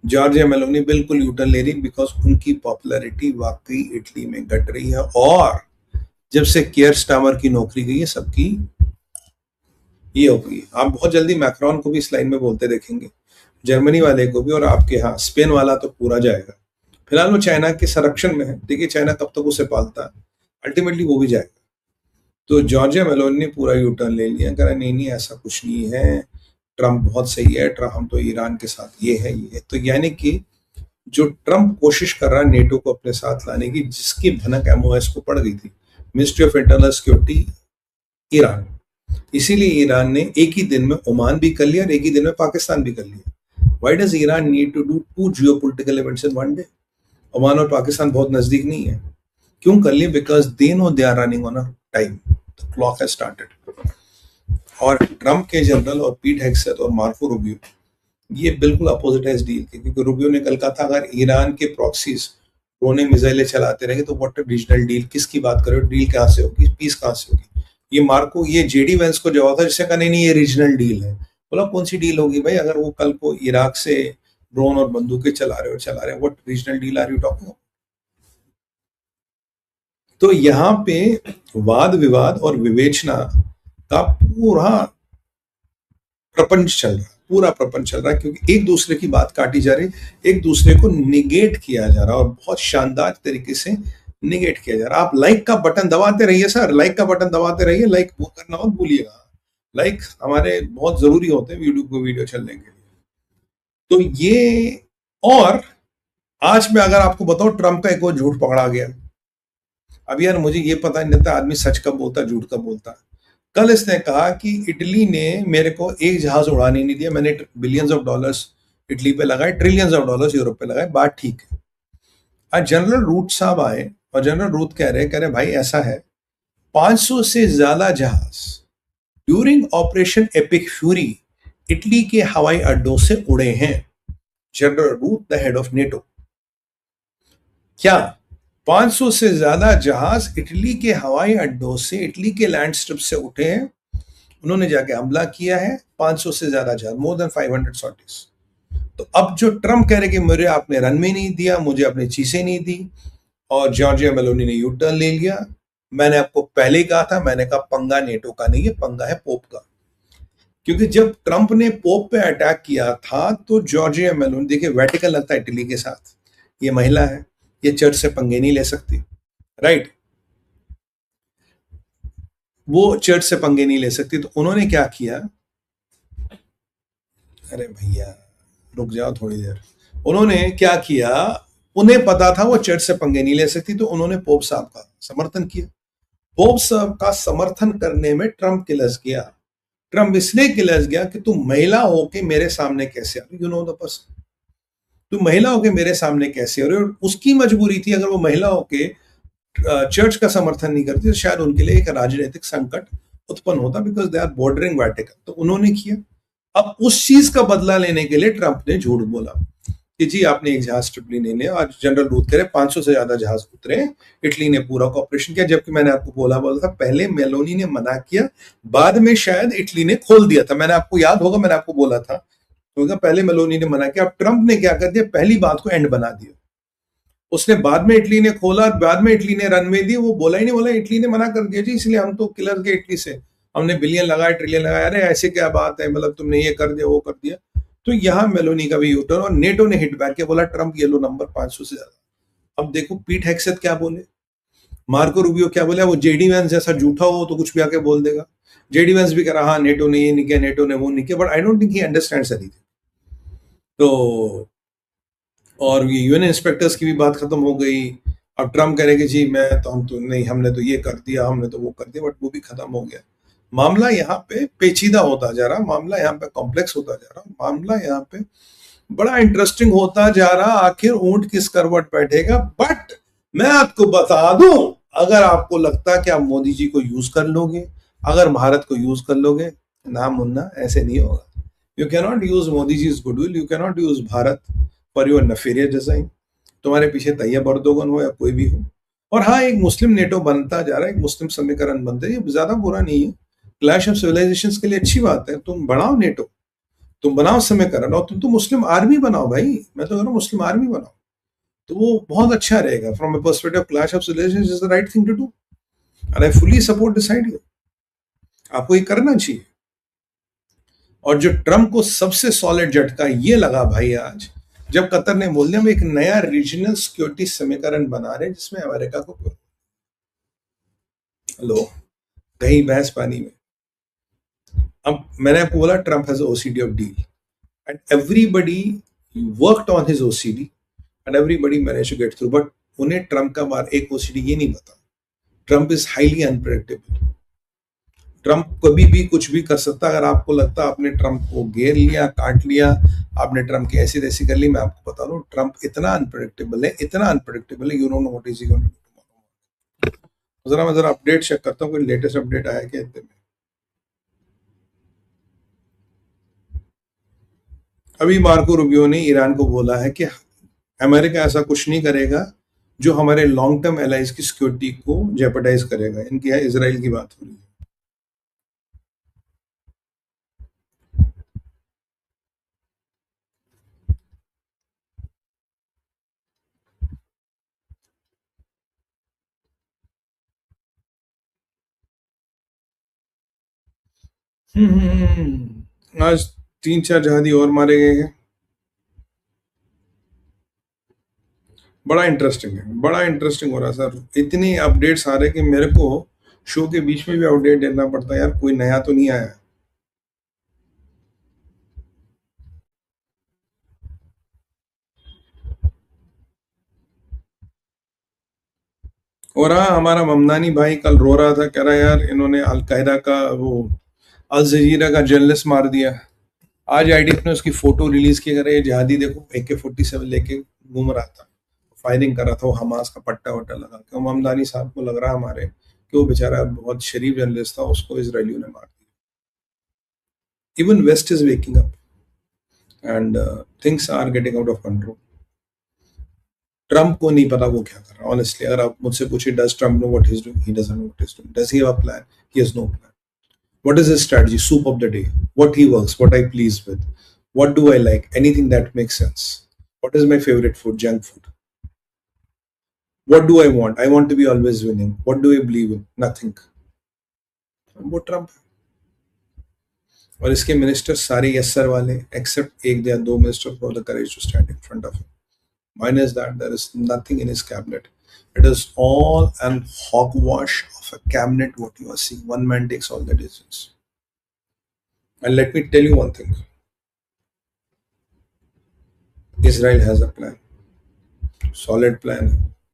Giorgia Meloni बिल्कुल U turn ले रही, बिकॉज उनकी पॉपुलैरिटी वाकई इटली में घट रही है। और जब से कियर स्टामर की नौकरी गई है, सबकी ये हो गई। आप बहुत जल्दी मैक्रोन को भी इस लाइन में बोलते देखेंगे, जर्मनी वाले को भी, और आपके यहाँ स्पेन वाला तो पूरा जाएगा। फिलहाल वो चाइना के संरक्षण में है, देखिए चाइना कब तक उसे पालता है, अल्टीमेटली वो भी जाएगा। तो जॉर्जिया मेलोनी ने पूरा यू टर्न ले लिया, कह रहा नहीं नहीं ऐसा कुछ नहीं है, ट्रम्प बहुत सही है, ट्रम्प हम तो ईरान के साथ ये है ये है। तो यानी कि जो ट्रम्प कोशिश कर रहा है नेटो को अपने साथ लाने की, जिसकी भनक एमओएस को पड़ गई थी, ministry of internal security Iran, इसीलिए ईरान ने एक ही दिन में ओमान भी कर लिया और एक ही दिन में पाकिस्तान भी कर लिया। Why does Iran need to do two geopolitical events in one day? Oman और पाकिस्तान बहुत नजदीक नहीं है, क्यों कर लिए? Because they know they are running on a time, the clock has started. और ट्रम्प के जनरल और पीट हेग्सेथ और मार्को रूबियो, ये बिल्कुल अपोजिट है इस डील के, क्योंकि रूबियो ने कल कहा था अगर ईरान के प्रॉक्सीज ड्रोन मिसाइलें चलाते रहेंगे तो व्हाट रीजनल डील, किसकी बात करो, डील कहां से होगी, पीस कहां से होगी? ये मार्को, ये जेडी वेंस को जवाब था, जिससे कहा नहीं नहीं ये रीजनल डील है। बोला कौन सी डील होगी भाई, अगर वो कल को इराक से ड्रोन और बंदूकें चला रहे हो, what regional deal are you talking? तो यहाँ पे वाद विवाद और विवेचना का पूरा प्रपंच चल रहा है, पूरा प्रपंच चल रहा है, क्योंकि एक दूसरे की बात काटी जा रही, एक दूसरे को निगेट किया जा रहा, और बहुत शानदार तरीके से निगेट किया जा रहा। आप लाइक का बटन दबाते रहिए सर, लाइक का बटन दबाते रहिए, लाइक वो करना मत भूलिएगा। लाइक हमारे बहुत जरूरी होते हैं वीडियो चलने के लिए। तो ये, और आज मैं अगर आपको बताऊं, ट्रम्प का एक और झूठ पकड़ा गया। अब यार मुझे ये पता नहीं था आदमी सच कब बोलता झूठ कब बोलता। कल इसने कहा कि इटली ने मेरे को एक जहाज उड़ाने नहीं दिया, मैंने बिलियंस ऑफ डॉलर्स इटली पे लगाए, ट्रिलियंस ऑफ डॉलर्स यूरोप पे लगाए, बात ठीक है। आज जनरल रूट साहब आए और जनरल रूट कह रहे भाई ऐसा है, 500 से ज्यादा जहाज during operation epic fury Italy के हवाई अड्डों से उड़े हैं। General Rutte, the head of NATO, क्या 500 से ज्यादा जहाज इटली के हवाई अड्डों से, इटली के लैंड स्ट्रिप से उठे हैं, उन्होंने जाके हमला किया है। 500 से ज्यादा जहाज, मोर देन 500 सॉर्टीज। तो अब जो ट्रम्प कह रहे कि मुझे आपने रनवे नहीं दिया, मुझे अपनी चीजें नहीं दी, और जॉर्जिया मेलोनी ने यू टर्न ले लिया। मैंने आपको पहले ही कहा था, मैंने कहा पंगा नेटो का नहीं है, पंगा है पोप का। क्योंकि जब ट्रम्प ने पोप पे अटैक किया था तो जॉर्जिया मेलोनी, देखिए वेटिकन लगता है इटली के साथ, ये महिला है, ये चर्च से पंगे नहीं ले सकती, राइट, वो चर्च से पंगे नहीं ले सकती। तो उन्होंने क्या किया, अरे भैया रुक जाओ थोड़ी देर, उन्होंने क्या किया, उन्हें पता था वो चर्च से पंगे नहीं ले सकती, तो उन्होंने पोप साहब का समर्थन किया। पोप साहब का समर्थन करने में ट्रम्प किलस गया। ट्रम्प इसलिए किलस गया कि तुम महिला होके मेरे सामने कैसे आ रही, यू नो द पर्सन, तुम महिला होके मेरे सामने कैसे आ रही, और उसकी मजबूरी थी, अगर वो महिला होके चर्च का समर्थन नहीं करती तो शायद उनके लिए एक राजनीतिक संकट उत्पन्न होता, because they are bordering Vatican. तो उन्होंने किया। अब उस चीज का बदला लेने के लिए ट्रंप ने झूठ बोला कि जी आपने एक जहाज ट्रिपली नहीं लिया। आज जनरल रूट करे 500 से ज्यादा जहाज उतरे, इटली ने पूरा कॉपरेशन किया, जबकि मैंने आपको बोला था पहले मेलोनी ने मना किया, बाद में शायद इटली ने खोल दिया था। मैंने आपको याद होगा, मैंने आपको बोला था, तो पहले मेलोनी ने मना किया। अब ट्रंप ने क्या कर दिया, पहली बात को एंड बना दिया। उसने बाद में इटली ने खोला, बाद में इटली ने रनवे दी, वो बोला ही नहीं, बोला इटली ने मना कर दिया जी, इसलिए हम तो किलर के इटली से, हमने बिलियन लगाया, ट्रिलियन लगाया। अरे ऐसे क्या बात है, मतलब तुमने ये कर दिया वो कर दिया। तो यहाँ मेलोनी का भी यूटर्न, और नेटो ने हिट बैक किया, बोला ट्रम्प येलो नंबर 500 से ज्यादा। अब देखो पीट हेग्सेथ क्या बोले, मार्को रूबियो क्या बोले, वो जेडी वैंस जैसा झूठा हो तो कुछ भी आके बोल देगा। जेडी वैंस भी कह रहा हाँ नेटो ने ये नहीं किया, नेटो ने वो नहीं किया, but I don't think he understands anything. तो और ये यूएन इंस्पेक्टर्स की भी बात खत्म हो गई। अब ट्रम्प कह रहे कि जी मैं तो, हम तो नहीं, हमने तो ये कर दिया, हमने तो वो कर दिया, बट वो भी खत्म हो गया। मामला यहाँ पे पेचीदा होता जा रहा, मामला यहाँ पे कॉम्प्लेक्स होता जा रहा, मामला यहाँ पे बड़ा इंटरेस्टिंग होता जा रहा। आखिर ऊंट किस करवट बैठेगा। बट मैं आपको बता दूं, अगर आपको लगता है कि आप मोदी जी को यूज कर लोगे, अगर भारत को यूज कर लोगे, ना मुन्ना ऐसे नहीं होगा। You cannot use Modi ji goodwill, you cannot use Bharat for your nefarious design. तुम्हारे पीछे तैयब अर्दोगन हो या कोई भी हो। और हाँ, एक मुस्लिम नेटो बनता जा रहा है, एक मुस्लिम समीकरण बनता है, ये ज्यादा बुरा नहीं है, क्लैश ऑफ सिविलाइजेशंस के लिए अच्छी बात है, तुम बढ़ाओ नेटो। तुम बनाओ समय करना, और तुम तो मुस्लिम आर्मी बनाओ भाई, मैं तो कह रहा हूँ मुस्लिम आर्मी बनाओ, तो वो बहुत अच्छा रहेगा। From a perspective clash of civilizations is the right thing to do, and I fully support this idea. आपको ये करना चाहिए। और जो ट्रम्प को सबसे सॉलिड झटका ये लगा भाई आज, जब कतर ने बोल दिया हम एक नया रीजनल सिक्योरिटी समीकरण बना रहे हैं जिसमें अमेरिका को, हेलो, कहीं भैंस पानी में। अब मैंने आपको बोला Trump has OCD of deal, and everybody worked on his OCD and everybody manage to get through, but उन्हें ट्रम्प का बार एक ओसीडी ये नहीं पता, Trump is highly unpredictable. Trump कभी भी कुछ भी कर सकता है। अगर आपको लगता है आपने ट्रम्प को घेर लिया, काट लिया, आपने ट्रम्प की ऐसी तैसी कर ली, मैं आपको बता दूं ट्रम्प इतना अनप्रेडिक्टेबल है, इतना अनप्रेडिक्टेबल है, you don't know what is he going to do. जरा मैं जरा अपडेट चेक करता हूँ, कोई लेटेस्ट अपडेट आया क्या इतने में। अभी मार्को रूबियो ने ईरान को बोला है कि अमेरिका ऐसा कुछ नहीं करेगा जो हमारे लॉन्ग टर्म एलाइज की सिक्योरिटी को जेपरडाइज करेगा। इनकी है इसराइल की बात हो रही है। आज 3-4 जहादी और मारे गए हैं। बड़ा इंटरेस्टिंग है, बड़ा इंटरेस्टिंग हो रहा है सर। इतनी अपडेट्स आ रहे कि मेरे को शो के बीच में भी अपडेट देना पड़ता है यार, कोई नया तो नहीं आया। और हाँ, हमारा ममदानी भाई कल रो रहा था, कह रहा यार इन्होंने अलकायदा का वो अल जजीरा का जर्नलिस्ट मार दिया। आज आईडीएफ ने उसकी फोटो रिलीज की, करे जहादी देखो AK-47 लेके घूम रहा था, फायरिंग कर रहा था, वो हमास का पट्टा वट्टा लगा के। ममदानी साहब को लग रहा है हमारे कि वो बेचारा बहुत शरीफ जर्नलिस्ट था, उसको इसराइलियों ने मार दिया। Even west is waking up and things are getting out of control. Trump को नहीं पता वो क्या कर रहा है ऑनेस्टली। अगर आप मुझसे पूछिए does Trump know what he is doing, he doesn't know what he is doing. Does he have a plan? He has no plan. What is his strategy? Soup of the day. What he works, what I please with. What do I like? Anything that makes sense. What is my favorite food? Junk food. What do I want? I want to be always winning. What do I believe in? Nothing. वो Trump है। और इसके minister सारे yes sir वाले, accept एक या दो minister for the courage to stand in front of him. Minus that, there is nothing in his cabinet. It is all an hogwash of a cabinet. What you are seeing, one man takes all the decisions. And let me tell you one thing: Israel has a plan, solid plan.